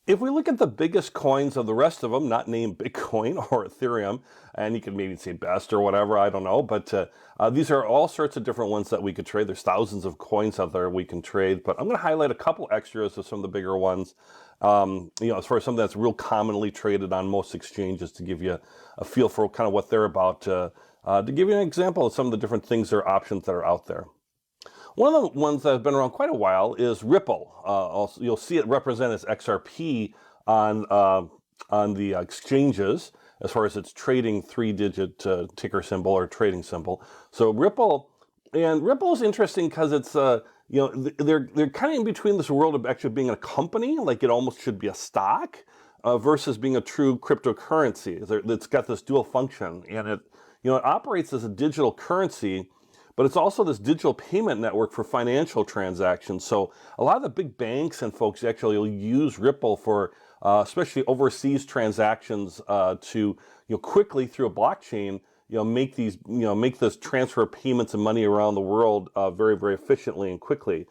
If we look at the biggest coins of the rest of them, not named Bitcoin or Ethereum, and you could maybe say best or whatever, I don't know, but these are all sorts of different ones that we could trade. There's thousands of coins out there we can trade, but I'm going to highlight a couple extras of some of the bigger ones, as far as something that's real commonly traded on most exchanges to give you a feel for kind of what they're about, to give you an example of some of the different things or options that are out there. One of the ones that has been around quite a while is Ripple. Also, you'll see it represented as XRP on the exchanges as far as its trading three-digit ticker symbol or trading symbol. So Ripple is interesting because it's they're kind of in between this world of actually being a company, like it almost should be a stock, versus being a true cryptocurrency. It's got this dual function, and it operates as a digital currency. But it's also this digital payment network for financial transactions. So a lot of the big banks and folks actually will use Ripple for especially overseas transactions to quickly through a blockchain make this transfer of payments and money around the world very, very efficiently and quickly.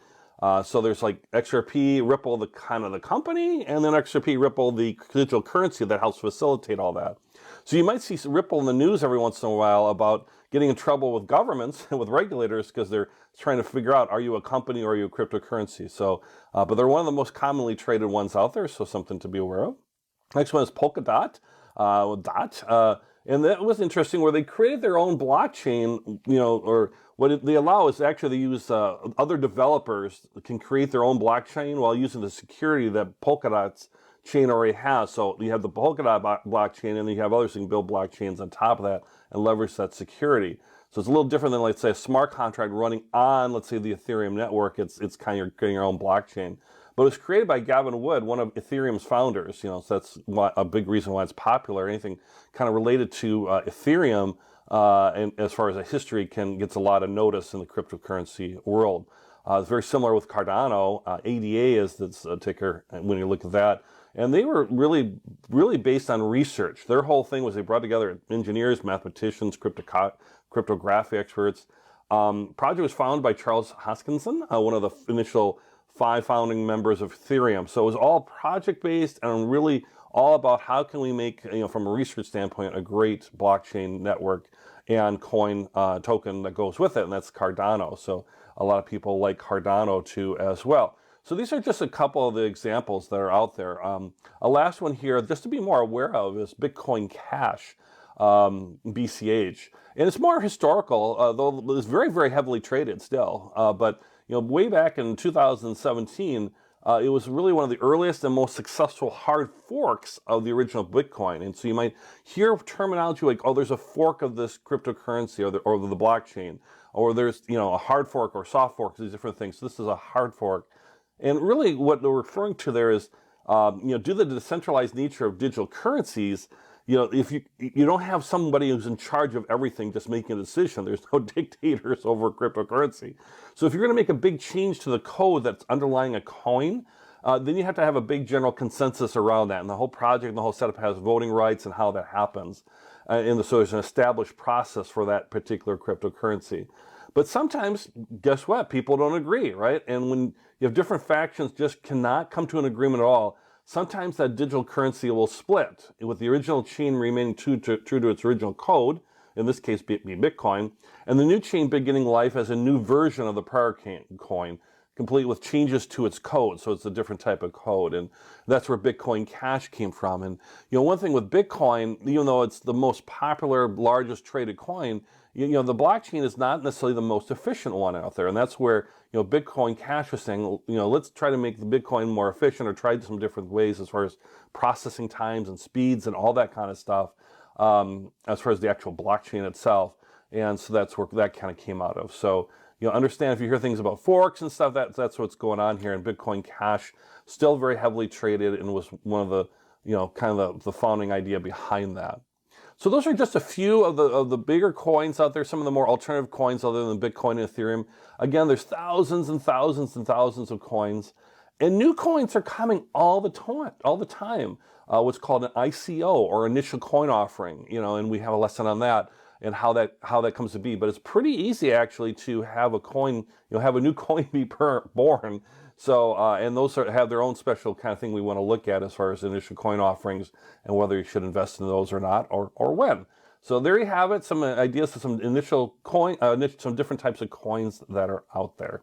So there's like XRP, Ripple, the kind of the company, and then XRP, Ripple, the digital currency that helps facilitate all that. So you might see Ripple in the news every once in a while about getting in trouble with governments and with regulators because they're trying to figure out, are you a company or are you a cryptocurrency? So, but they're one of the most commonly traded ones out there, so something to be aware of. Next one is Polkadot. And that was interesting where they created their own blockchain, or they allow is actually they use other developers can create their own blockchain while using the security that Polkadot's chain already has. So you have the Polkadot blockchain, and then you have others who can build blockchains on top of that and leverage that security. So it's a little different than, let's say, a smart contract running on, let's say, the Ethereum network. It's kind of creating your own blockchain. But it was created by Gavin Wood, one of Ethereum's founders. So that's a big reason why it's popular. Anything kind of related to Ethereum, and as far as a history, gets a lot of notice in the cryptocurrency world. It's very similar with Cardano. ADA is the ticker when you look at that. And they were really, really based on research. Their whole thing was they brought together engineers, mathematicians, cryptography experts. Project was founded by Charles Hoskinson, one of the initial 5 founding members of Ethereum. So it was all project-based and really all about how can we make, from a research standpoint, a great blockchain network and coin token that goes with it, and that's Cardano. So a lot of people like Cardano too as well. So these are just a couple of the examples that are out there. A last one here, just to be more aware of, is Bitcoin Cash, BCH. And it's more historical, though it's very, very heavily traded still. But way back in 2017, it was really one of the earliest and most successful hard forks of the original Bitcoin. And so you might hear terminology like, oh, there's a fork of this cryptocurrency or the blockchain, or there's a hard fork or soft fork, these different things. So this is a hard fork. And really what they're referring to there is, due to the decentralized nature of digital currencies, if you don't have somebody who's in charge of everything just making a decision, there's no dictators over cryptocurrency. So if you're going to make a big change to the code that's underlying a coin, then you have to have a big general consensus around that. And the whole project and the whole setup has voting rights and how that happens. So there's an established process for that particular cryptocurrency. But sometimes, guess what? People don't agree, right? And when you have different factions just cannot come to an agreement at all, sometimes that digital currency will split, with the original chain remaining true to its original code, in this case be Bitcoin, and the new chain beginning life as a new version of the prior coin, complete with changes to its code, so it's a different type of code. And that's where Bitcoin Cash came from. And one thing with Bitcoin, even though it's the most popular, largest traded coin, the blockchain is not necessarily the most efficient one out there. And that's where Bitcoin Cash was saying, let's try to make the Bitcoin more efficient, or try some different ways as far as processing times and speeds and all that kind of stuff, as far as the actual blockchain itself. And so that's where that kind of came out of. So understand, if you hear things about forks and stuff, that's what's going on here. And Bitcoin Cash still very heavily traded and was one of the kind of the founding idea behind that. So those are just a few of the bigger coins out there, some of the more alternative coins other than Bitcoin and Ethereum. Again, there's thousands and thousands and thousands of coins, and new coins are coming all the time. What's called an ICO, or initial coin offering, and we have a lesson on that and how that comes to be. But it's pretty easy actually to have a coin, have a new coin be born. So, and those have their own special kind of thing we want to look at as far as initial coin offerings and whether you should invest in those or not, or when. So there you have it, some ideas of some initial coin, some different types of coins that are out there.